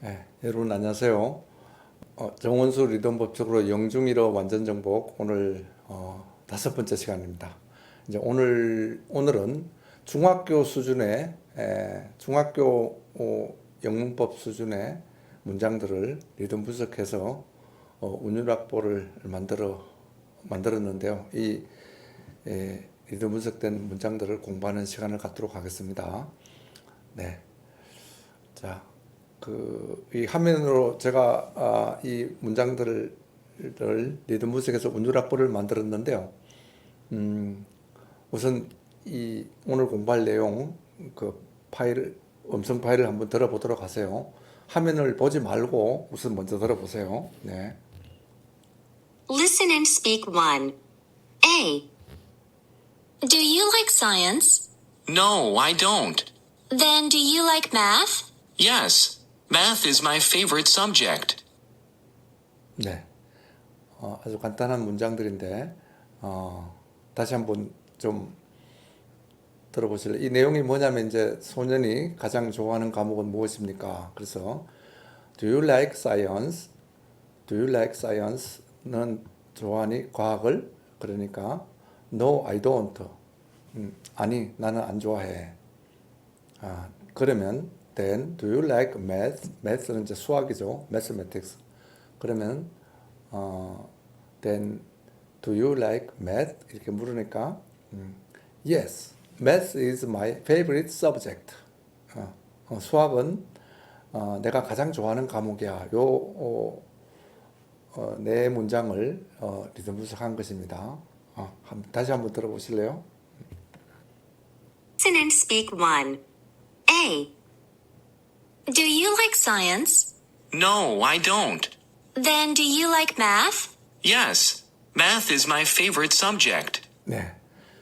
네, 여러분 안녕하세요. 정원수 리듬 법칙으로 영중일어 완전 정복 오늘 다섯 번째 시간입니다. 이제 오늘은 중학교 수준의 중학교 영문법 수준의 문장들을 리듬 분석해서 운율악보를 만들었는데요. 이 리듬 분석된 문장들을 공부하는 시간을 갖도록 하겠습니다. 네, 자. 이 화면으로 제가 이 문장들을 리듬 분석해서 운율악보를 만들었는데요. 우선 이 오늘 공부할 내용 음성 파일을 한번 들어보도록 하세요. 화면을 보지 말고 우선 먼저 들어보세요. 네. Listen and speak 1. A. Do you like science? No, I don't. Then do you like math? Yes, math is my favorite subject. 네. 아주 간단한 문장들인데 다시 한번 좀 들어보실래요? 이 내용이 뭐냐면 이제 소년이 가장 좋아하는 과목은 무엇입니까? 그래서 Do you like science? Do you like science?는 좋아하니 과학을? 그러니까 No, I don't. 아니, 나는 안 좋아해. 그러면 Then do you like math? math는 이제 수학이죠. mathematics. 그러면 Then do you like math? 이렇게 물으니까 Yes, math is my favorite subject. 수학은 내가 가장 좋아하는 과목이야. 네 문장을 리듬 분석한 것입니다. 다시 한번 들어보실래요? Listen and speak 1. A. Do you like science? No, I don't. Then do you like math? Yes, math is my favorite subject. 네.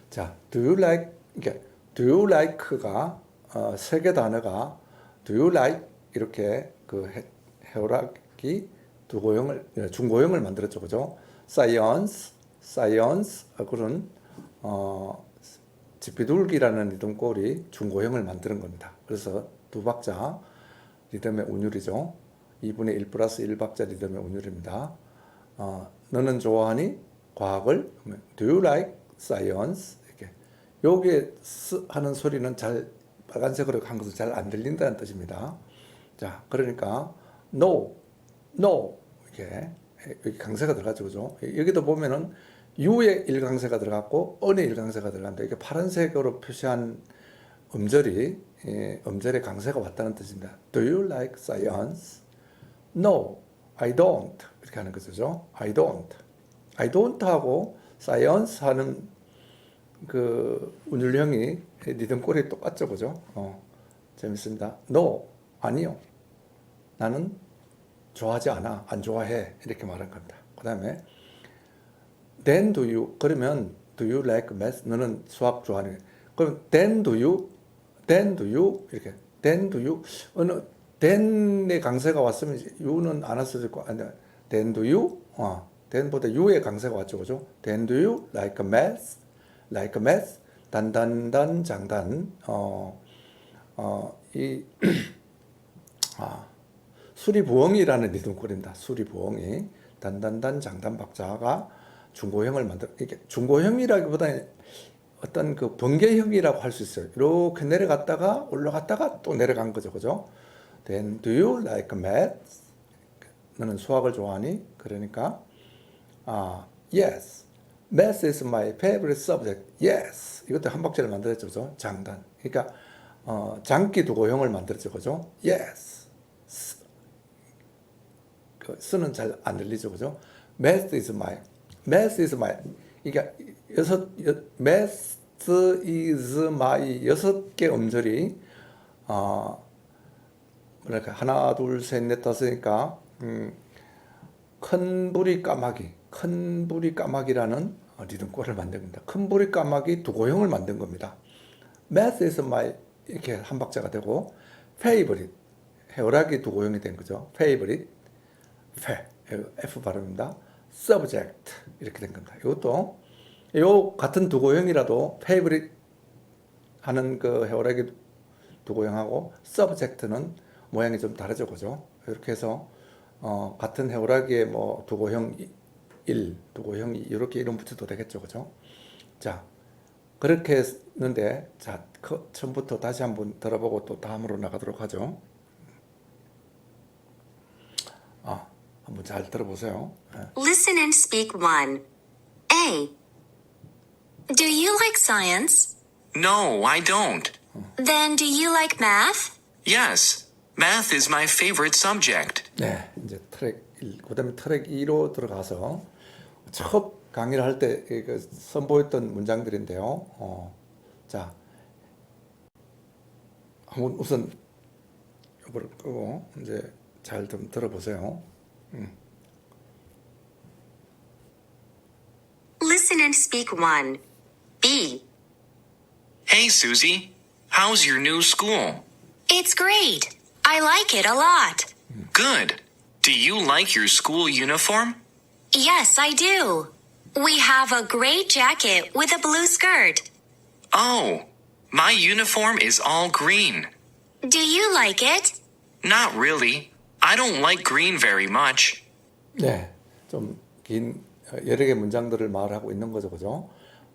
자, do you like, 이게 do you like가 세 개 단어가 do you like 이렇게 그 해오라기 중고형을 만들었죠, 그죠? science, 그런 지피둘기라는 리듬꼴이 중고형을 만드는 겁니다. 그래서 두 박자 리듬의 운율이죠. 2분의 1 플러스 1박자 리듬의 운율입니다. 너는 좋아하니? 과학을? Do you like science? 이렇게. 여기에 하는 소리는 잘 빨간색으로 한 것은 잘 안 들린다는 뜻입니다. 자, 그러니까 no, 이렇게 여기 강세가 들어가죠, 그죠? 여기도 보면은 U에 일강세가 들어갔고 언에 일강세가 들어간다. 이게 파란색으로 표시한 음절의 강세가 왔다는 뜻입니다. Do you like science? No, I don't. 이렇게 하는 것이죠. I don't 하고 science 하는 그 운율형이 리듬꼴이 똑같죠, 그죠? 재밌습니다. No, 아니요. 나는 좋아하지 않아, 안 좋아해. 이렇게 말한 겁니다. 그 다음에 Then do you, 그러면 do you like math? 너는 수학 좋아하니? 그럼 then do you, 이렇게 then do you, then의 강세가 왔으면 you는 안 왔을 거 아니야. Then do you, then보다 you의 강세가 왔죠, 그죠? Then do you like math? 단단단 장단, 수리부엉이라는 리듬꼴입니다. 수리부엉이 단단단 장단 박자가 중고형을 이게 중고형이라기보다는 어떤 그 번개형이라고 할 수 있어요. 이렇게 내려갔다가 올라갔다가 또 내려간 거죠, 그죠? Then do you like math? 너는 수학을 좋아하니? 그러니까 yes, math is my favorite subject. Yes, 이것도 한 박자를 만들었죠, 그죠? 장단. 그러니까 장기 두고형을 만들었죠, 그죠? Yes. 쓰는 잘 안 들리죠, 그죠? Math is my. 그러니까 math is my 6개 음절이 뭐랄까 하나 둘 셋 넷 다섯이니까 큰 부리 까마귀라는 리듬꼴을 만든 겁니다. 큰 부리 까마귀 두고형을 만든 겁니다. Math is my 이렇게 한 박자가 되고 favorite 해오라기 두고형이 된 거죠. favorite F 발음입니다. subject 이렇게 된 겁니다. 이것도 요 같은 두고형이라도 favorite 하는 그 해오라기 두고형하고 subject는 모양이 좀 다르죠, 그죠? 이렇게 해서 같은 해오라기에 뭐 두고형 1, 두고형 2 이렇게 이름 붙여도 되겠죠, 그죠? 자, 그렇게 했는데 자, 처음부터 다시 한번 들어보고 또 다음으로 나가도록 하죠. 한번 잘 들어보세요. Listen and speak 1. A. Do you like science? No, I don't. Then do you like math? Yes, math is my favorite subject. 네, 이제 트랙 1, 그다음에 트랙 2로 들어가서 첫 강의를 할 때 선보였던 문장들인데요. 자, 한번 우선 이걸 끄고 이제 잘 좀 들어보세요. Listen and speak 1. B. Hey, Susie. How's your new school? It's great. I like it a lot. Good. Do you like your school uniform? Yes, I do. We have a gray jacket with a blue skirt. Oh, my uniform is all green. Do you like it? Not really. I don't like green very much. 네, 좀 긴 여러 개 문장들을 말하고 있는 거죠, 그죠?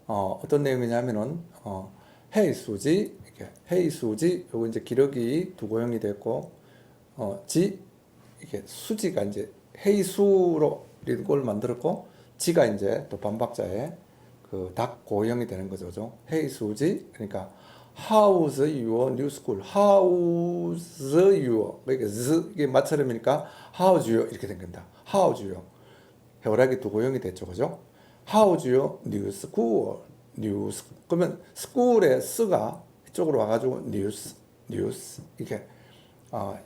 어떤 내용이냐면은 Hey 수지, 이렇게 Hey 수지, 요거 이제 기러기 두고형이 됐고, 지 이게 수지가 이제 Hey 수로 걸 만들었고, 지가 이제 또 반박자에 그 닭고형이 되는 거죠, 그죠? Hey 수지, 그러니까 How's your new school? How's your 이게 이게 맞처럼이니까 How's your 이렇게 된 겁니다. How's your 해오라기 두고형이 됐죠, 그죠? How's your new school? 뉴스 그러면 school의 스가 이쪽으로 와가지고 뉴스 이렇게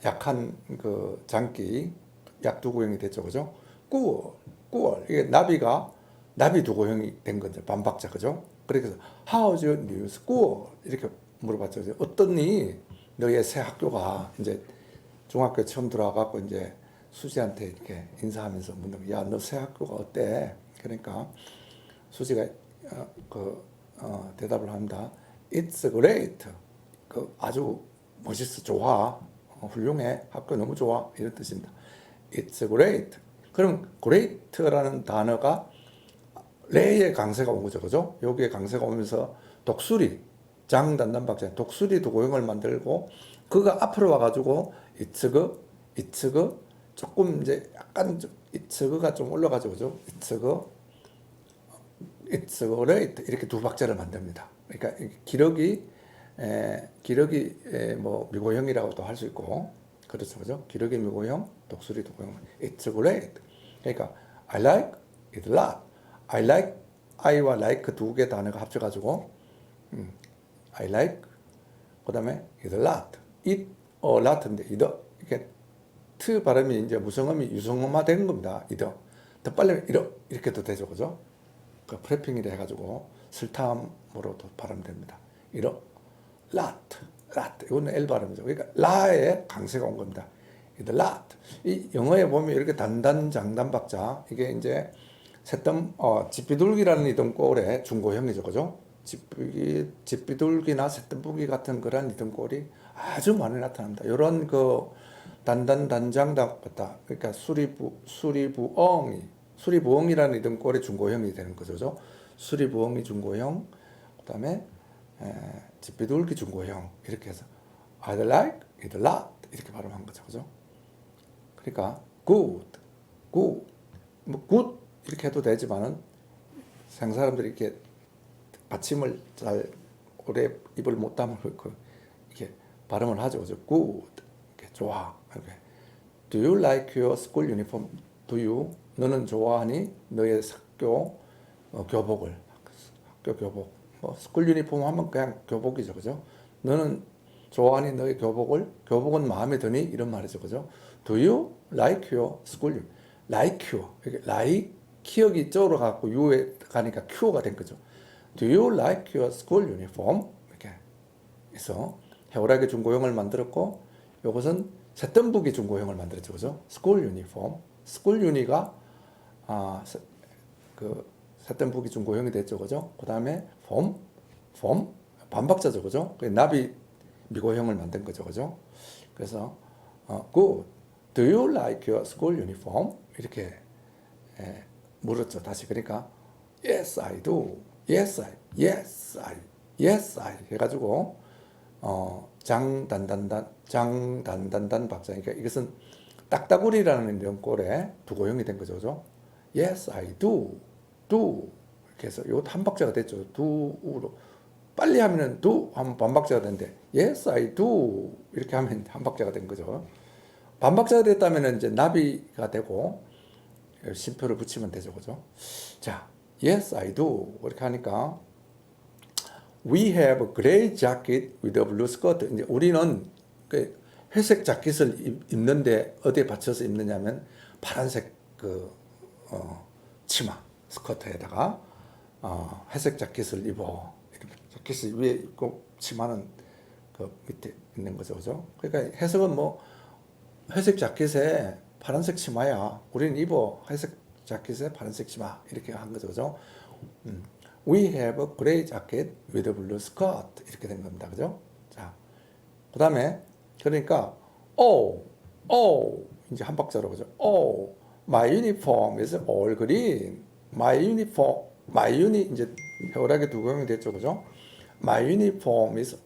약한 그 장기 약두고형이 됐죠, 그죠? 꾸얼 이게 나비 두고형이 된 거죠, 반박자, 그죠? 그래서 How's your new school? 이렇게 물어봤죠. 어떻니? 너의 새 학교가 이제 중학교 처음 들어와갖고 이제 수지한테 이렇게 인사하면서 묻는 야, 너 새 학교가 어때? 그러니까 수지가 대답을 합니다. It's great. 아주 멋있어, 좋아, 훌륭해, 학교 너무 좋아 이런 뜻입니다. It's great. 그럼 great라는 단어가 레의 강세가 온 거죠, 그죠? 여기에 강세가 오면서 독수리 장단단박자 독수리 두고형을 만들고 그가 앞으로 와가지고 it's 조금 이제 약간 it's가 좀 올라가죠, 그죠? It's great 이렇게 두 박자를 만듭니다. 그러니까 기러기 뭐 미고형이라고도 할 수 있고 그렇죠, 그죠? 기러기 미고형, 독수리 두고형. It's great. 그러니까 I like it a lot. I like I와 like 두 개 단어가 합쳐가지고 I like 그다음에 it a lot. it a lot인데 이렇게 트 발음이 이제 무성음이 유성음화된 겁니다. 더 빨리 이렇게도 되죠, 그죠? 그 프레핑이라 해가지고 슬탐으로도 발음됩니다. lot. 이거는 L 발음이죠. 그러니까 라의 강세가 온 겁니다. lot. 이 영어에 보면 이렇게 장단 박자 이게 이제 집비둘기라는 이등골의 중고형이죠, 그죠? 집비둘기나 새뜸부기 같은 그런 이등골이 아주 많이 나타납니다. 이런 단장답다. 그러니까 수리부엉이라는 이등골의 중고형이 되는 거죠. 수리부엉이 중고형, 그다음에 집비둘기 중고형 이렇게 해서 I like it a lot 이렇게 발음한 거죠, 그죠? 그러니까 good, 뭐 good 이렇게 해도 되지만은 사람들이 이렇게 받침을 잘 오래 입을 못 다물고 이렇게 발음을 하죠, 그죠? good 이렇게 좋아 이렇게. Do you like your school uniform? Do you 너는 좋아하니 너의 학교 교복을 학교 교복 뭐 스쿨 유니폼 하면 그냥 교복이죠, 그죠? 너는 좋아하니 너의 교복은 마음에 드니 이런 말이죠, 그죠? Do you like your school uniform? like you 이게 like 기억이 이쪽으로 가고 you에 가니까 q가 된 거죠. Do you like your school uniform? 이렇게 해서 해오라기 중고형을 만들었고 이것은 새뜸부기 중고형을 만들었죠, 그죠? school uniform, school uni가 새뜸부기 중고형이 됐죠, 그죠? 그 다음에 form 반박자죠, 그죠? 나비 미고형을 만든 거죠, 그죠? 그래서 good, Do you like your school uniform? 이렇게 물었죠. 다시 그러니까 Yes, I do. Yes, I 해가지고 장단단단 박자니까 이것은 딱따구리라는 이런 꼴에 두고형이 된 거죠. 그죠? Yes, I do. 이렇게 해서 이것도 한 박자가 됐죠. do로 빨리 하면은 do 하면 반박자가 되는데 Yes, I do 이렇게 하면 한 박자가 된 거죠. 반박자가 됐다면 이제 나비가 되고 심표를 붙이면 되죠. 그죠? 자, Yes, I do 이렇게 하니까 We have a gray jacket with a blue skirt. 이제 우리는 그 회색 자켓을 입는데 어디에 받쳐서 입느냐면 파란색 치마 스커트에다가 회색 자켓을 입어. 자켓을 위에 입고 치마는 그 밑에 있는 거죠, 그죠? 그러니까 해석은 뭐 회색 자켓에 파란색 치마야. 우리는 입어 회색 자켓에 파란색 치마 이렇게 한 거죠, 그죠? We have a gray jacket with a blue skirt 이렇게 된 겁니다, 그죠? 자, 그다음에 그러니까 이제 한 박자로 그죠? My uniform is all green. My 이제 해오라기 두고형이 됐죠, 그죠? My uniform is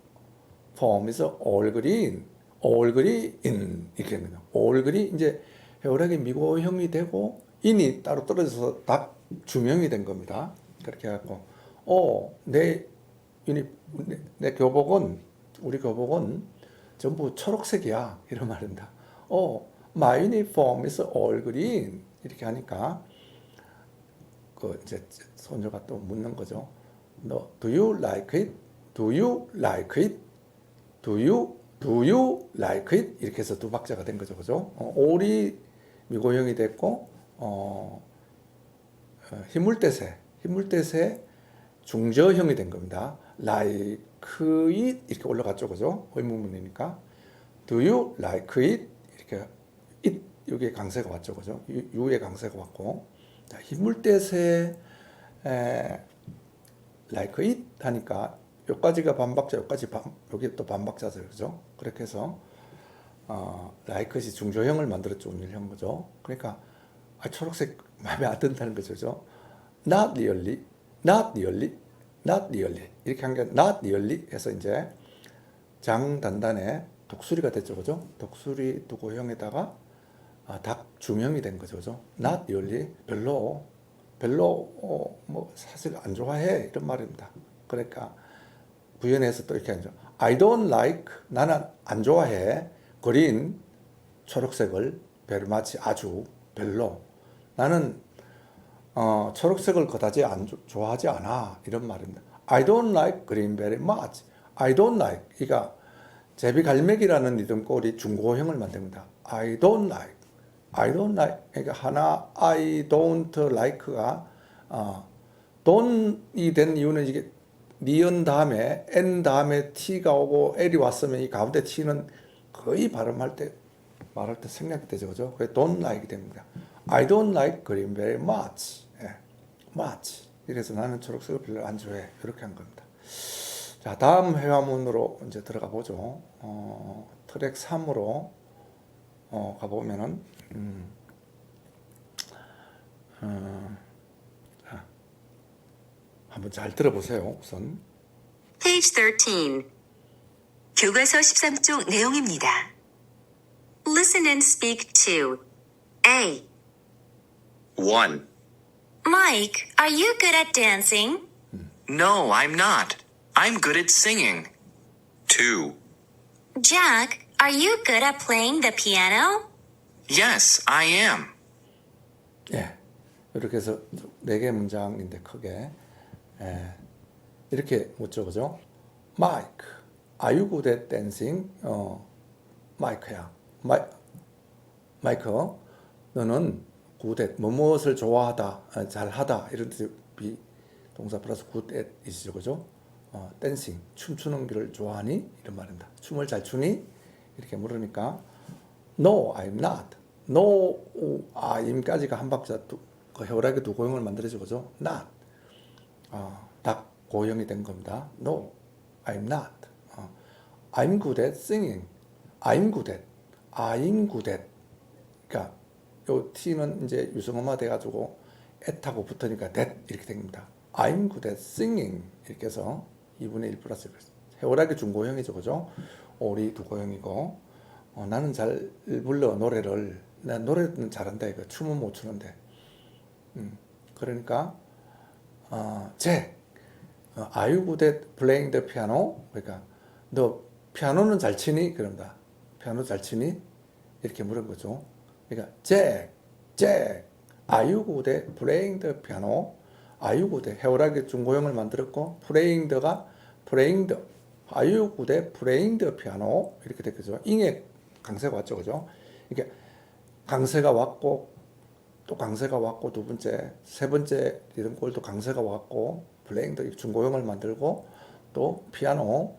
all green. all green 이렇게 됩니다. all green 이제 해오라기 미고형이 되고 in이 따로 떨어져서 답 중형이 된 겁니다. 그렇게 해갖고 내 교복은 우리 교복은 전부 초록색이야 이런 말입니다. My uniform is all green 이렇게 하니까 그 이제 소녀가 또 묻는 거죠. 너 do you like it? Do you like it? Do you like it? 이렇게 해서 두 박자가 된 거죠, 그죠? all이 미고형이 됐고 힘물대세 중저형이 된 겁니다. like it 이렇게 올라갔죠, 그죠? 의문문이니까 do you like it 이렇게 it 여기에 강세가 왔죠, 그죠? 유의 강세가 왔고 자, 힘물대세 like it 하니까 여기까지가 반박자, 여기 또 반박자죠, 그죠? 그렇게 해서 like it이 중저형을 만들었죠, 운율형 거죠. 그러니까 초록색 마음에 안 든다는 거죠, 그죠? Not really 이렇게 한 게 not really 해서 이제 장단단에 독수리가 됐죠, 그죠? 독수리 두고형에다가 닭 중형이 된 거죠, 그죠? Not really 별로 뭐 사실 안 좋아해 이런 말입니다. 그러니까 부연해서 또 이렇게 하죠. I don't like 나는 안 좋아해 green 초록색을 very much 아주 별로 나는 초록색을 그다지 좋아하지 않아 이런 말입니다. I don't like green very much. I don't like 그러니까 제비갈매기라는 리듬꼴이 중고형을 만듭니다. I don't like 그러니까 하나 I don't like가 don't이 된 이유는 이게 니은 다음에 n 다음에 t가 오고 l이 왔으면 이 가운데 t는 거의 말할 때 생략이 되죠, 그죠? 그래서 don't like 됩니다. I don't like green very much. much. 이래서 나는 초록색을 별로 안 좋아해. 이렇게 한 겁니다. 자, 다음 회화문으로 이제 들어가 보죠. 트랙 3으로 가보면은 한번 잘 들어보세요. 우선 Page 13. 교과서 13쪽 내용입니다. Listen and speak to A. 1. Mike, are you good at dancing? No, I'm not. I'm good at singing. 2. Jack, are you good at playing the piano? Yes, I am. 예, 이렇게 해서 4개 문장인데 크게 이렇게 묻죠, 그죠? Mike, are you good at dancing? 마이크야. 마이크, 너는 good at 무엇을 좋아하다, 잘하다 이런 뜻의 동사 플러스 good at 이시죠, 그죠? dancing, 춤추는 걸 좋아하니? 이런 말입니다. 춤을 잘 추니? 이렇게 물으니까 No, I'm not. No, I'm까지가 한 박자 그 해오라기 두 고형을 만들어줘, 그죠? Not. 딱 고형이 된 겁니다. No, I'm not. I'm good at singing. I'm good at 그러니까 요 T는 이제 유성어마 돼가지고 at하고 붙으니까 that 이렇게 됩니다. I'm good at singing 이렇게 해서 2분의 1 플러스 해오라기 중고형이죠, 그죠? 오리 두고형이고 나는 잘 불러 노래를. 나 노래는 잘한다 이거. 춤은 못 추는데. 그러니까 Are you good at playing the piano? 그러니까 너 피아노는 잘 치니? 그런다. 피아노 잘 치니? 이렇게 물은 거죠. 그러니까 Jack, are you good at playing the piano? Are you good at 해오라기 중고형을 만들었고 playing the, are you good at playing the piano? 이렇게 됐겠죠. ing에 강세가 왔죠, 그죠? 이게 강세가 왔고 또 강세가 왔고 두 번째, 세 번째 리듬골도 강세가 왔고 플레잉도 중고형을 만들고 또 피아노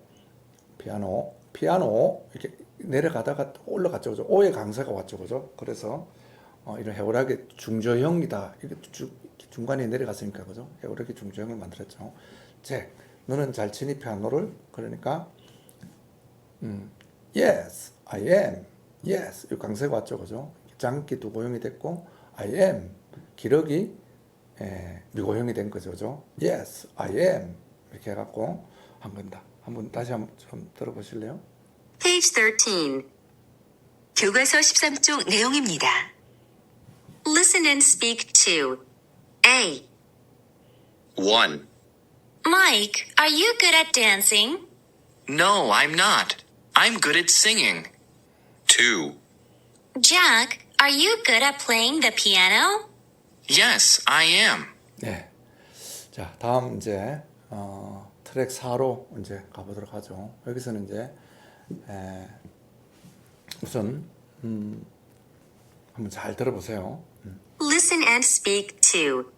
이렇게 내려가다가 또 올라갔죠, 그죠? 오의 강세가 왔죠, 그죠? 그래서 이런 해오라기 중저형이다. 이게 중간에 내려갔으니까, 그죠? 해오라기 중저형을 만들었죠. 너는 잘 치니 피아노를? 그러니까 yes, I am. yes, 이 강세가 왔죠, 그죠? 장기 두고형이 됐고 I am 기력이 미고형이 된 거죠, 그죠? yes, I am 이렇게 해갖고 한 건다. 한번 다시 한번 좀 들어보실래요? Page 13. 교과서 13쪽 내용입니다. Listen and speak to A. 1. Mike, are you good at dancing? No, I'm not. I'm good at singing. 2. Jack, are you good at playing the piano? Yes, I am. 네. 자, 다음 이제 트랙 4로 이제 가보도록 하죠. 여기서는 이제 우선 한번 잘 들어보세요. Listen and speak to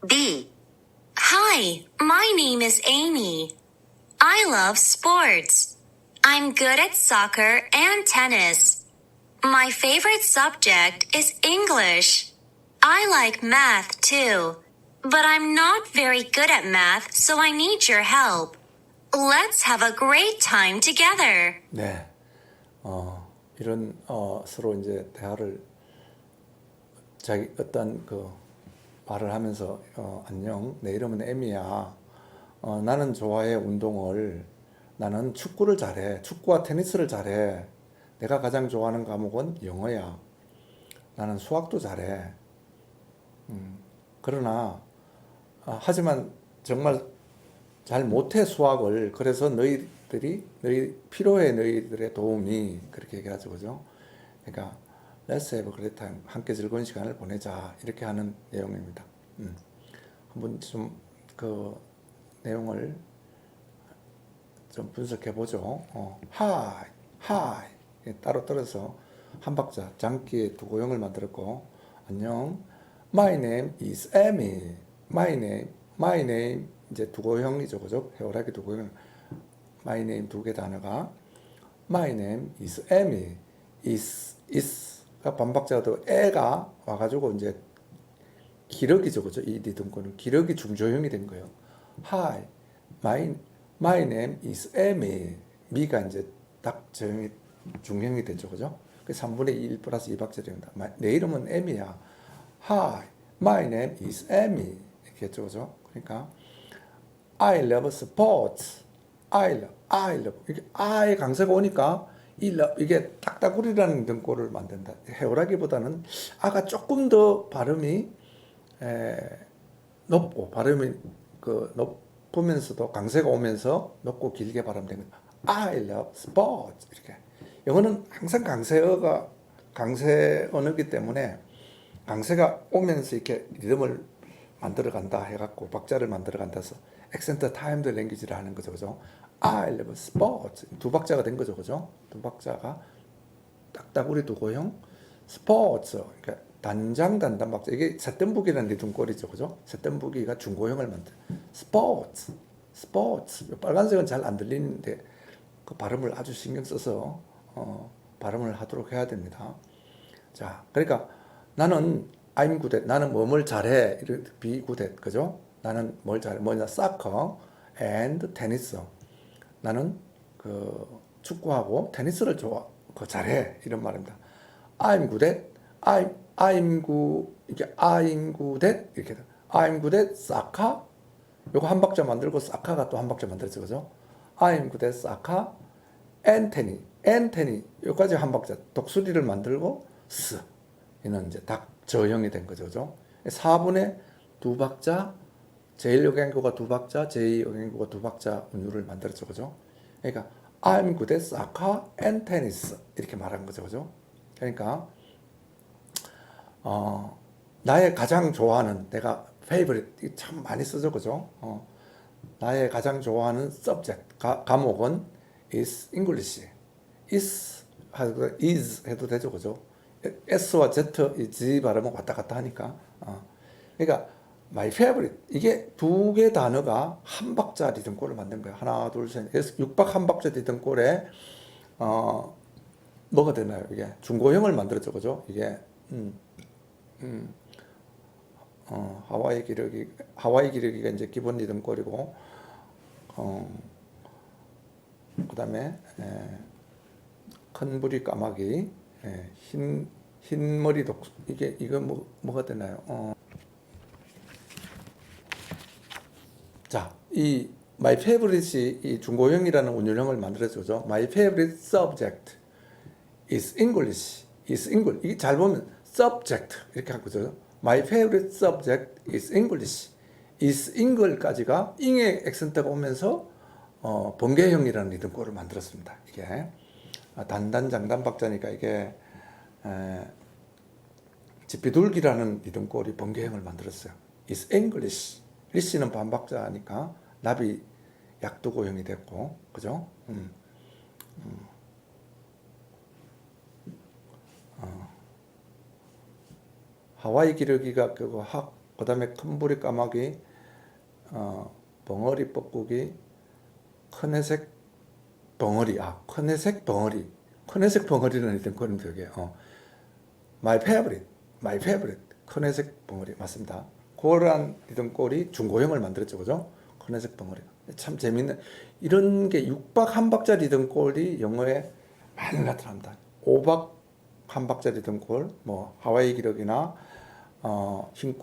B. Hi, my name is Amy. I love sports. I'm good at soccer and tennis. My favorite subject is English. I like math too, but I'm not very good at math, so I need your help. Let's have a great time together. 네. 이런 서로 이제 대화를 자기 어떤 그 말을 하면서 안녕, 내 이름은 에미야. 나는 좋아해 운동을. 나는 축구를 잘해. 축구와 테니스를 잘해. 내가 가장 좋아하는 과목은 영어야. 나는 수학도 잘해. 그러나 하지만 정말 잘 못해 수학을. 그래서 필요해 너희들의 도움이. 그렇게 얘기하죠, 그죠? 그러니까 Let's have a great time. 함께 즐거운 시간을 보내자. 이렇게 하는 내용입니다. 한번 좀 그 내용을 좀 분석해 보죠. Hi. 따로 떨어서 한 박자 장기의 두고형을 만들었고, 안녕. My name is Amy. My name 이제 두고형이죠, 그죠? 해오라기 두고형. My name 두 개 단어가 My name is Amy. is가 반박자가 또 애가 와가지고 이제 기력이죠, 그죠? 이 리듬권은 기력이 중조형이 된 거예요. Hi, my name is Amy. 미가 이제 딱 저형이 중형이 되죠, 그죠? 그 3분의 1 플러스 2박자입니다. 내 이름은 에미야. Hi, my name is Amy. 이렇게 했죠, 그죠? 그러니까 I love sports. I love. 이게 I의 강세가 오니까 이게 딱따구리라는 등골을 만든다. 해오라기보다는 아가 조금 더 발음이 높고 발음이 높으면서도 강세가 오면서 높고 길게 발음된 거. I love sports 이렇게. 영어는 항상 강세 언어이기 때문에 강세가 오면서 이렇게 리듬을 만들어간다 해갖고 박자를 만들어간다서 액센트 타임드 랭귀지를 하는 거죠, 그죠? I love sports 두 박자가 된 거죠, 그죠? 두 박자가 딱따구리 두고형 스포츠 그러니까 단장 단단 박자 이게 셋뜸부기라는 리듬꼴이죠, 그죠? 셋뜸부기가 중고형을 만들 스포츠 빨간색은 잘 안 들리는데 그 발음을 아주 신경 써서 발음을 하도록 해야 됩니다. 자, 그러니까 나는 I'm good at 나는 뭐뭘 잘해 be good at 그죠? 나는 뭘 잘해 뭐냐 soccer and tennis 나는 그 축구하고 테니스를 잘해 이런 말입니다. I'm good at I'm good, 이게 I'm good at 이렇게 돼. I'm good at soccer. 요거 한 박자 만들고 soccer가 또 한 박자 만들었죠, 그죠? I'm good at soccer. Anthony, 여기까지 한 박자 독수리를 만들고 스. 이는 이제 딱 저형이 된 거죠, 그죠? 4분의 두 박자, 제1억양구가 두 박자, 제2억양구가 두 박자 운율을 만들었죠, 그죠? 그러니까 I'm good at soccer and tennis 이렇게 말한 거죠, 그죠? 그러니까 나의 가장 좋아하는 내가 favorite 참 많이 쓰죠, 그죠? 나의 가장 좋아하는 subject 과목은 is English. is 해도 되죠, 그죠? s와 z, z 발음은 왔다 갔다 하니까. 그러니까 my favorite 이게 두 개 단어가 한 박자 리듬골을 만든 거예요. 하나, 둘, 셋, 6박 한 박자 리듬골에 뭐가 되나요? 이게 중고형을 만들었죠, 그죠? 이게 하와이 기러기가 이제 기본 리듬골이고, 그다음에 큰 부리 까마귀, 흰 머리 독 이거 뭐가 되나요? 자, 이 my favorite이 이 중고형이라는 운율형을 만들어주죠. My favorite subject is English. 이게 잘 보면 subject 이렇게 할 거죠. My favorite subject is English. is English까지가 ing의 액센트가 오면서 번개형이라는 리듬골을 만들었습니다. 이게 단단 장단 박자니까 이게 지피둘기라는 리듬골이 번개형을 만들었어요. is English. 리시는 반박자니까 나비 약두고형이 됐고, 그죠? 하와이 기러기가 그거 그다음에 큰 부리 까마귀, 벙어리 뻐꾸기, 큰 회색 벙어리, 큰 회색 벙어리는 일단 그런 되게 my favorite, 큰 회색 벙어리 맞습니다. 그런 리듬골이 중고형을 만들었죠, 그죠? 큰 회색 벙어리. 참 재밌는 이런 게 6박 한 박자 리듬골이 영어에 많이 나타납니다. 5박 한 박자 리듬골, 뭐 하와이 기러기나 흰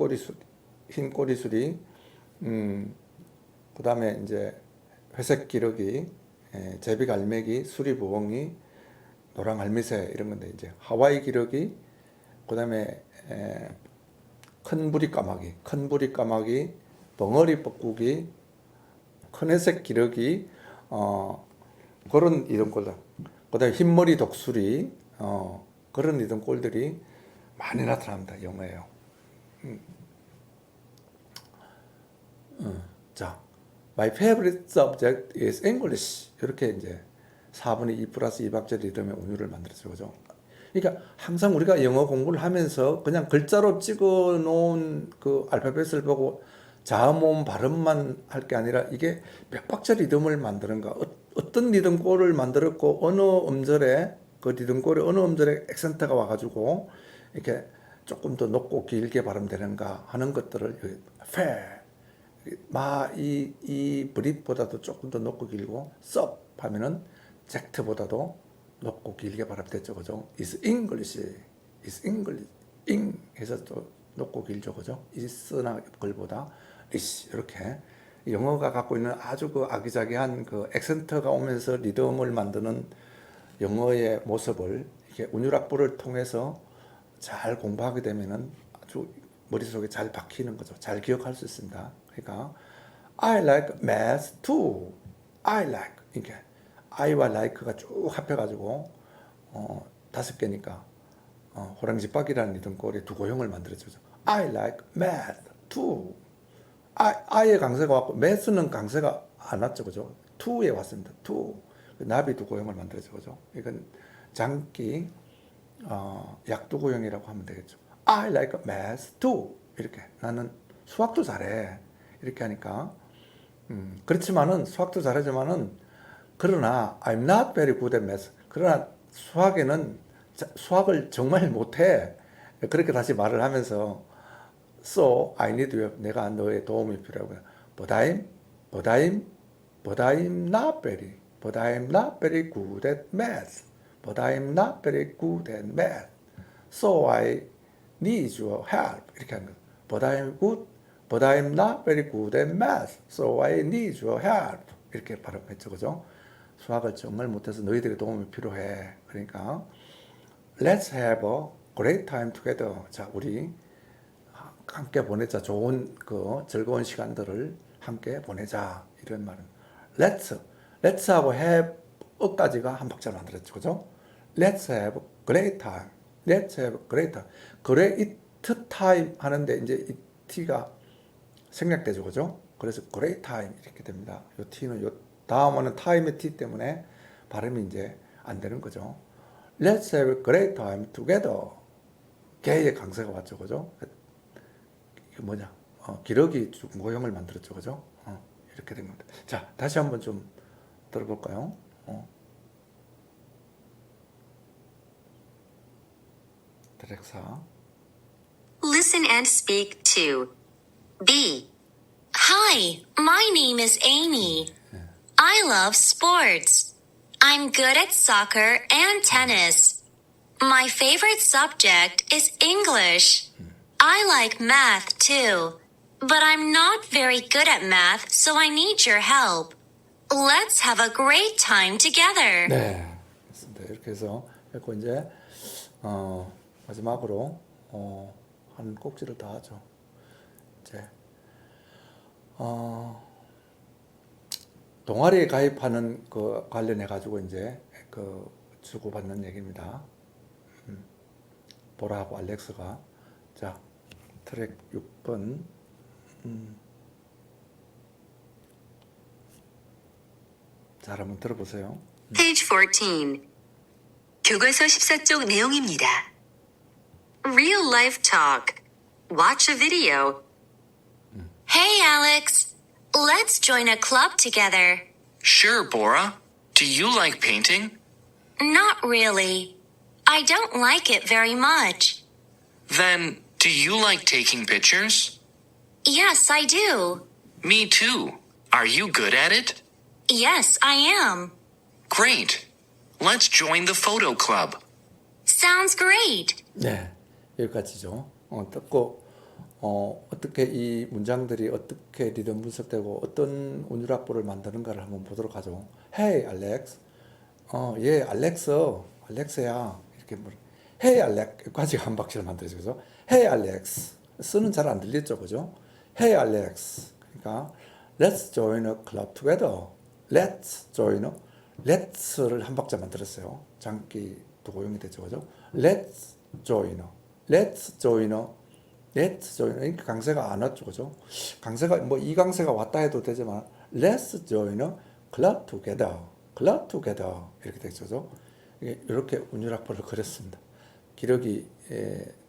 꼬리수리, 그다음에 이제 회색 기러기, 제비 갈매기, 수리 부엉이, 노랑 할미새 이런 건데 이제 하와이 기러기, 그다음에 큰 부리 까마귀, 벙어리 뻐꾸기, 큰 회색 기러기, 그런 리듬골들, 그다음에 흰머리 독수리, 그런 리듬골들이 많이 나타납니다. 영어에요. 자, my favorite subject is English. 이렇게 이제 4분의 2 플러스 2박자 리듬의 운율을 만들었죠, 그죠? 그러니까 항상 우리가 영어 공부를 하면서 그냥 글자로 찍어 놓은 그 알파벳을 보고 자음음 발음만 할 게 아니라 이게 몇 박자 리듬을 만드는가, 어떤 리듬골을 만들었고 어느 음절에 그 리듬골에 어느 음절에 액센트가 와가지고 이렇게 조금 더 높고 길게 발음되는가 하는 것들을 이 브릿보다도 조금 더 높고 길고 썹 하면은 젝트보다도 높고 길게 발음됐죠, 그죠? is English 해서 또 높고 길죠, 그죠? is나 글보다 is 이렇게 영어가 갖고 있는 아주 그 아기자기한 그 액센트가 오면서 리듬을 만드는 영어의 모습을 이렇게 운율악보를 통해서 잘 공부하게 되면은 아주 머릿속에 잘 박히는 거죠. 잘 기억할 수 있습니다. 그러니까 I like math too. 이게 I와 like가 쭉 합해가지고 5개니까 호랑지박이라는 리듬골이 두 고형을 만들어주죠. I like math too. I의 강세가 왔고 math는 강세가 안 왔죠, 그죠? to에 왔습니다. to. 나비 두 고형을 만들어죠, 그죠? 이건 장기 약두고형이라고 하면 되겠죠. I like math too. 이렇게 나는 수학도 잘해. 이렇게 하니까 그렇지만은 수학도 잘하지만은 그러나 I'm not very good at math. 그러나 수학을 정말 못해. 그렇게 다시 말을 하면서 So I need your help. 내가 너의 도움이 필요하고요. But I'm not very good at math. So I need your help. 이렇게 하는 거죠. But I'm not very good at math. So I need your help. 이렇게 발음했죠. 그죠? 수학을 정말 못해서 너희들의 도움이 필요해. 그러니까 Let's have a great time together. 자, 우리 함께 보내자. 좋은 즐거운 시간들을 함께 보내자. 이런 말은 Let's 하고 have까지가 한 박자를 만들었죠. 그죠? Let's have a great time. Let's have a great time. great time 하는데 이제 이 t가 생략되죠. 그죠? 그래서 great time 이렇게 됩니다. 요 t는 요 다음은 time의 t 때문에 발음이 이제 안 되는 거죠. Let's have a great time together. 개의 강세가 왔죠. 그죠? 이게 뭐냐? 기러기 모형을 만들었죠. 그죠? 이렇게 된 겁니다. 자, 다시 한번 좀 들어볼까요? 드렉사. Listen and speak to B. Hi, my name is Amy. I love sports. I'm good at soccer and tennis. My favorite subject is English. I like math too. But I'm not very good at math, so I need your help. Let's have a great time together. 네, 그렇습니다. 이렇게 해서 그리고 이제 마지막으로 한 꼭지를 다 하죠. 이제 동아리에 가입하는 그 관련해 가지고 이제 주고받는 얘기입니다. 보라하고 알렉스가 자 트랙 6번 잘 한번 들어보세요. Page 14. 교과서 14쪽 내용입니다. Real life talk. Watch a video. Hey, Alex. Let's join a club together. Sure, Bora. Do you like painting? Not really. I don't like it very much. Then, do you like taking pictures? Yes, I do. Me too. Are you good at it? Yes, I am. Great. Let's join the photo club. Sounds great. 네, 여기까지죠. 듣고 어떻게 이 문장들이 어떻게 리듬 분석되고 어떤 운율악보를 만드는가를 한번 보도록 하죠. Hey, Alex. 예, 알렉스야. 이렇게 Hey, Alex까지 한 박자를 만들어죠. 그죠? Hey, Alex. 쓰는 잘 안 들렸죠, 그죠? Hey, Alex. 그러니까 Let's join a club together. Let's join a Let's를 한 박자 만들었어요. 장기 또 고용이 됐죠, 그죠? Let's join a Let's join a Let's join a 강세가 안 왔죠, 그죠? 강세가 이 강세가 왔다 해도 되지만 Let's join a club together. club together 이렇게 되죠, 그죠? 이렇게 운율악보를 그렸습니다. 기력이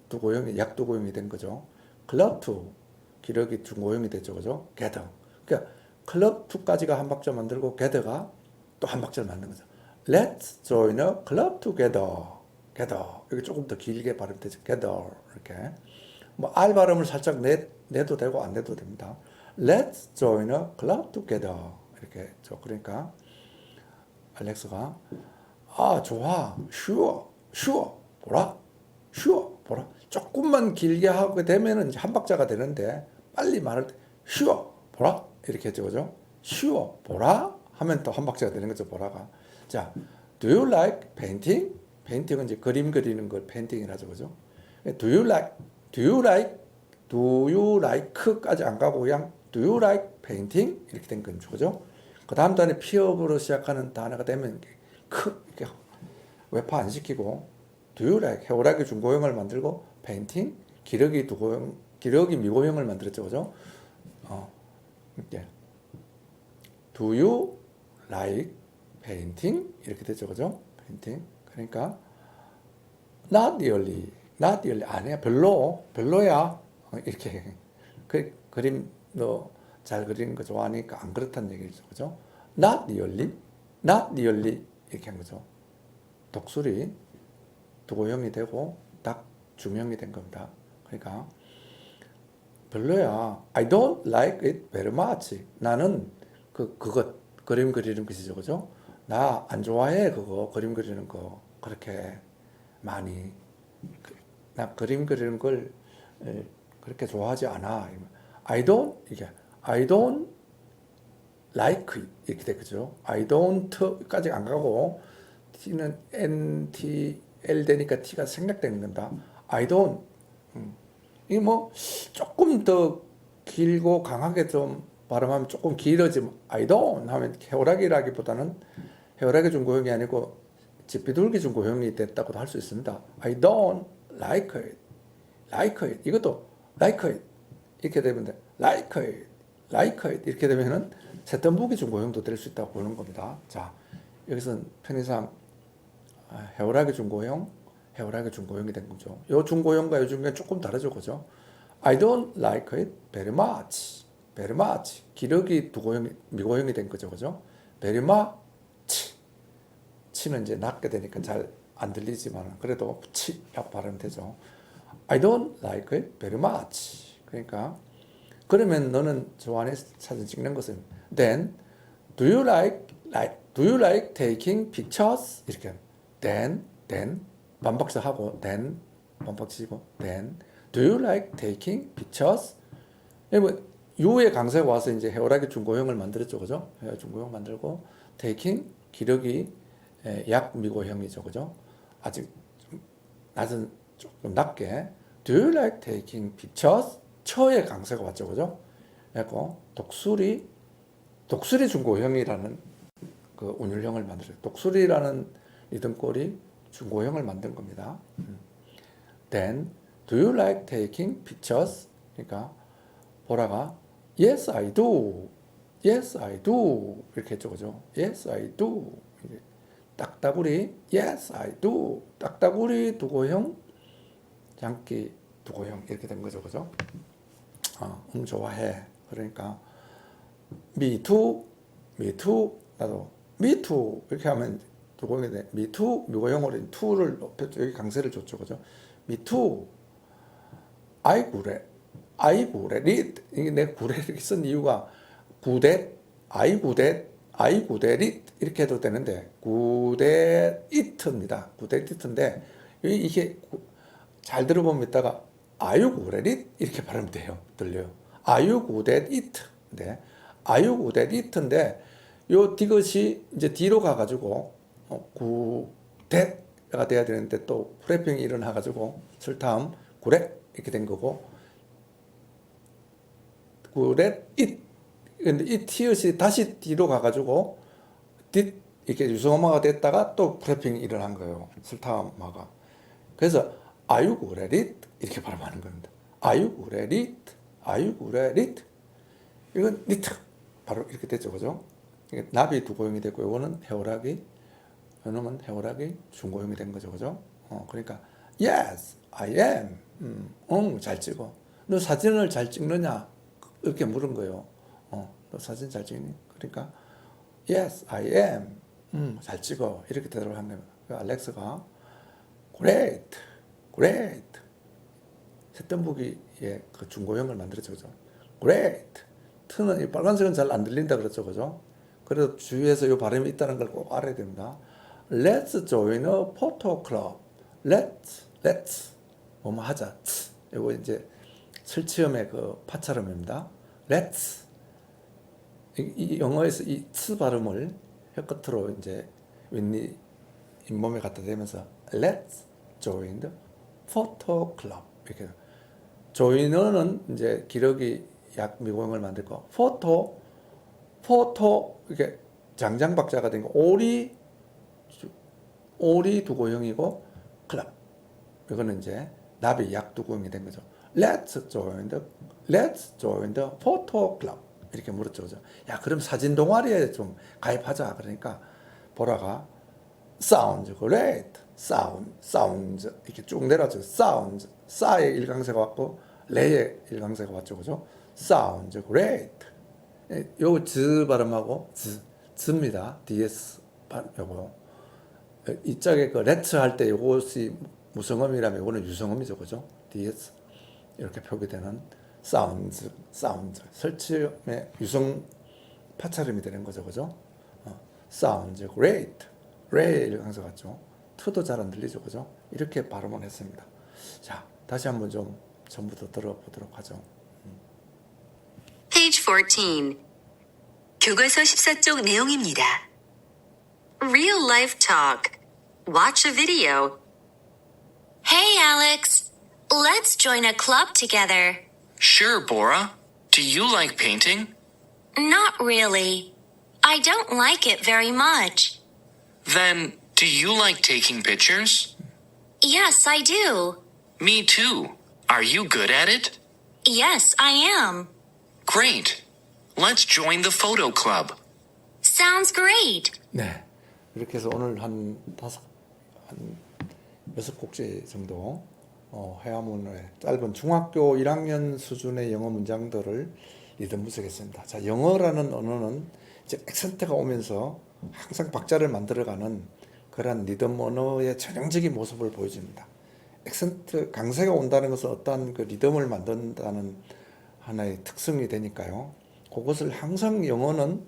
두 고용이 약두 고용이 된 거죠. club to 기력이 두 고용이 됐죠, 그죠? gather. 그러니까 club to까지가 한 박자 만들고 gather가 또 한 박자를 만든 거죠. Let's join a club together. gather. 여기 조금 더 길게 발음되죠. gather. 이렇게. R 발음을 살짝 내도 되고 안 내도 됩니다. Let's join a club together. 이렇게. 그러니까 알렉스가 좋아. sure. 보라. 조금만 길게 하게 되면은 이제 한 박자가 되는데 빨리 말할 때 sure. 보라. 이렇게 했죠. 그죠? sure. 보라. 하면 또 한 박자가 되는 거죠, 보라가. 자, do you like painting? painting은 이제 그림 그리는 걸 페인팅이라죠, 그죠? do you like까지 안 가고 그냥 do you like painting? 이렇게 된 거죠, 그죠? 그 다음 단에 피업으로 시작하는 단어가 되면 이렇게 외파 안 시키고 do you like 해오라기 중고형을 만들고 painting 기러기 미고형을 만들었죠, 그죠? 이렇게 do you like painting 이렇게 되죠, 그죠? painting 그러니까 not really 아니야 별로야 이렇게 그림 너 잘 그리는 거 좋아하니까 안 그렇다는 얘기죠, 그죠? not really 이렇게 한 거죠. 독수리 두고형이 되고 닭 중형이 된 겁니다. 그러니까 별로야. I don't like it very much. 나는 그거 그림 그리는 것이죠, 그죠? 나 안 좋아해 그거 그림 그리는 거 그렇게 많이 나 그림 그리는 걸 그렇게 좋아하지 않아. I don't like it 이렇게 되겠죠. I don't까지 안 가고 T는 NT L 되니까 T가 생략되는 겁니다. I don't. 이게 뭐 조금 더 길고 강하게 좀 발음하면 조금 길어지면 I don't 하면 해오라기라기보다는 해오라기 중고형이 아니고 집비둘기 중고형이 됐다고도 할 수 있습니다. I don't like it. like it. 이것도 like it. 이렇게 되면 돼. like it. like it. 이렇게 되면은 세턴부기 중고형도 될 수 있다고 보는 겁니다. 자, 여기서는 편의상 해오라기 중고형, 해오라기 중고형이 된 거죠. 요 중고형과 요 중고형 조금 다르죠, 그죠? I don't like it very much. very much. 기력이 두고형이, 미고형이 된 거죠, 그죠? very much. 치는 이제 낮게 되니까 잘 안 들리지만 그래도 치라고 발음이 되죠. I don't like it very much. 그러니까 그러면 너는 좋아하는 사진 찍는 것은 then do you like taking pictures? 이렇게 then 반박자 하고 then 반박치고 then do you like taking pictures? 여러분 유의 강세가 와서 이제 해오라기 중고형을 만들었죠, 그죠? 중고형 만들고 taking 기력이 약 미고형이죠, 그죠? 아직 좀 낮은 조금 낮게 do you like taking pictures? 처의 강세가 왔죠, 그죠? 그리고 독수리 중고형이라는 그 운율형을 만들어요. 독수리라는 리듬꼴이 중고형을 만든 겁니다. Then do you like taking pictures? 그러니까 보라가 Yes, I do. Yes, I do. 이렇게 했죠, 그죠? Yes, I do. 딱따구리 Yes, I do. 딱따구리 두고형, 장기 두고형 이렇게 된 거죠, 그죠? 좋아해. 그러니까 me too, 나도 me too 이렇게 하면 두고형이 돼. me too, 미고형으로 to를 높였죠. 여기 강세를 줬죠, 그죠? me too. I 구레릿. 이게 내 구레릿 쓴 이유가 구댓, I 구데릿 이렇게 해도 되는데 구데이트입니다. 구데이트인데 이게 잘 들어보면 이따가 아유 구레릿 이렇게 발음이 돼요. 들려요. 아유 구데이트. 네. 아유 구데이트인데 요 디귿이 이제 뒤로 가가지고 구데가 돼야 되는데 또 프레핑이 일어나가지고 설타음 구레 이렇게 된 거고 구레 잇 근데 이 티읕이 다시 뒤로 가가지고 뒷 이렇게 유성어마가 됐다가 또 프레핑이 일어난 거예요. 설타음마가. 그래서 아유구레릿 이렇게 발음하는 겁니다. 아유구레릿 이건 니트 바로 이렇게 됐죠, 그죠? 이게 나비 두고형이 됐고 이거는 해오라기 이놈은 해오라기 중고형이 된 거죠, 그죠? 그러니까 yes, I am. 잘 찍어. 너 사진을 잘 찍느냐? 이렇게 물은 거예요. 너 사진 잘 찍니? 그러니까 yes, I am. 잘 찍어. 이렇게 대답을 한 거예요. 알렉스가 great. 새똥부기의 그 중고형을 만들었죠, 그죠? great. 트는 이 빨간색은 잘 안 들린다 그랬죠, 그죠? 그래서 주위에서 이 발음이 있다는 걸 꼭 알아야 됩니다. Let's join a photo club. Let's 뭐뭐 하자. 이거 이제 설치음의 그 파차음입니다. Let's 이 영어에서 이 츠 발음을 혀 끝으로 이제 윗니 잇몸에 갖다 대면서 Let's join the photo club 이렇게 join은 이제 기력이 약 미고형을 만들고 photo 이렇게 장장박자가 된 거 오리 두고형이고 club 이거는 이제 나비 약 두고형이 된 거죠. Let's join the photo club 이렇게 물었죠, 그죠? 야, 그럼 사진 동아리에 좀 가입하자. 그러니까 보라가 sounds great, sounds 이렇게 쭉 내려왔죠. sounds, 싸의 일강세가 왔고 레의 일강세가 왔죠, 그죠? sounds great. 요 즈 발음하고 즈입니다. ds 요거 이 짝에 그 let's 할 때 요것이 무성음이라면 요거는 유성음이죠, 그죠? ds 이렇게 표기되는 sounds 설치음의 유성 파차음이 되는 거죠, 그죠? sounds great, 레의 일강세 같죠? 트도 잘 안 들리죠, 그죠? 이렇게 발음을 했습니다. 자. 다시 한번 좀 전부터 들어보도록 하죠. Page 14. 교과서 14쪽 내용입니다. Real life talk. Watch a video. Hey, Alex. Let's join a club together. Sure, Bora. Do you like painting? Not really. I don't like it very much. Then, do you like taking pictures? Yes, I do. Me too. Are you good at it? Yes, I am. Great. Let's join the photo club. Sounds great. 네, 이렇게 해서 오늘 한 6곡지 정도 회화문의 짧은 중학교 1학년 수준의 영어 문장들을 리듬 분석했습니다. 자, 영어라는 언어는 이제 액센트가 오면서 항상 박자를 만들어가는 그런 리듬 언어의 전형적인 모습을 보여줍니다. 액센트 강세가 온다는 것은 어떠한 그 리듬을 만든다는 하나의 특성이 되니까요. 그것을 항상 영어는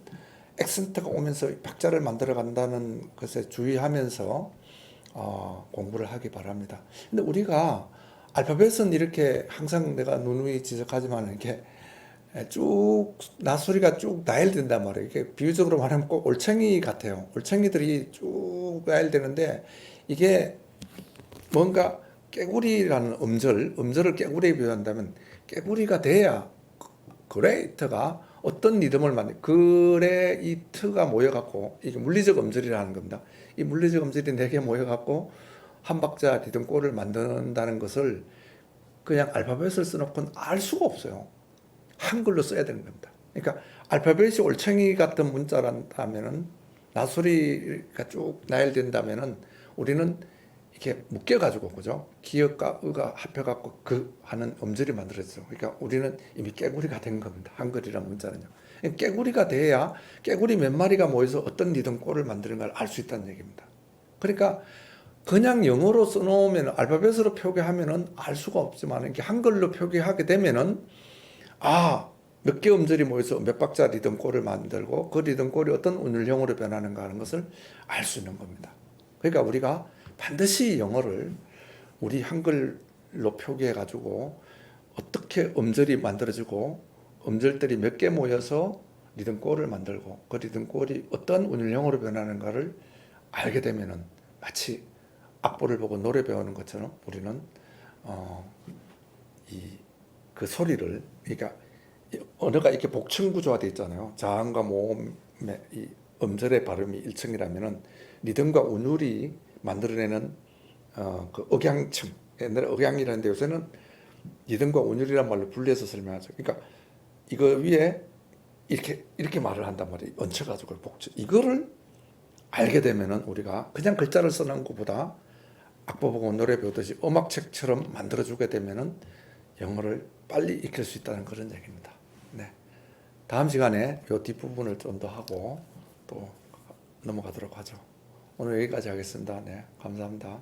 액센트가 오면서 박자를 만들어 간다는 것에 주의하면서 공부를 하기 바랍니다. 근데 우리가 알파벳은 이렇게 항상 내가 누누이 지적하지만 이렇게 쭉 나소리가 쭉 나열된단 말이에요. 이게 비유적으로 말하면 꼭 올챙이 같아요. 올챙이들이 쭉 나열되는데 이게 뭔가 깨구리라는 음절을 깨구리에 비유한다면 깨구리가 돼야 그레이트가 어떤 리듬을 그래 이 트가 모여갖고 이게 물리적 음절이라는 겁니다. 이 물리적 음절이 4개 모여갖고 한 박자 리듬꼴을 만든다는 것을 그냥 알파벳을 써놓고는 알 수가 없어요. 한글로 써야 되는 겁니다. 그러니까 알파벳이 올챙이 같은 문자란다면은 나소리가 쭉 나열된다면은 우리는 이렇게 묶여가지고 그죠? 기역과 의가 합해갖고 그 하는 음절이 만들어져요. 그러니까 우리는 이미 깨구리가 된 겁니다. 한글이란 문자는요. 깨구리가 돼야 깨구리 몇 마리가 모여서 어떤 리듬꼴을 만드는 걸 알 수 있다는 얘기입니다. 그러니까 그냥 영어로 써놓으면 알파벳으로 표기하면은 알 수가 없지만 이렇게 한글로 표기하게 되면은 몇 개 음절이 모여서 몇 박자 리듬꼴을 만들고 그 리듬꼴이 어떤 운율형으로 변하는가 하는 것을 알 수 있는 겁니다. 그러니까 우리가 반드시 영어를 우리 한글로 표기해 가지고 어떻게 음절이 만들어지고 음절들이 몇 개 모여서 리듬꼴을 만들고 그 리듬꼴이 어떤 운율형으로 변하는가를 알게 되면은 마치 악보를 보고 노래 배우는 것처럼 우리는 그 소리를 그러니까 언어가 이렇게 복층 구조화 되어 있잖아요. 자음과 모음의 이 음절의 발음이 일정이라면은 리듬과 운율이 만들어내는 그 억양층, 옛날에 억양이라는데 요새는 리듬과 운율이란 말로 분리해서 설명하죠. 그러니까 이거 위에 이렇게 말을 한단 말이에요. 얹혀가지고 복층. 이거를 알게 되면은 우리가 그냥 글자를 써놓은 것보다 악보 보고 노래 배우듯이 음악책처럼 만들어주게 되면은 영어를 빨리 익힐 수 있다는 그런 얘기입니다. 네. 다음 시간에 이 뒷부분을 좀 더 하고 또 넘어가도록 하죠. 오늘 여기까지 하겠습니다. 네, 감사합니다.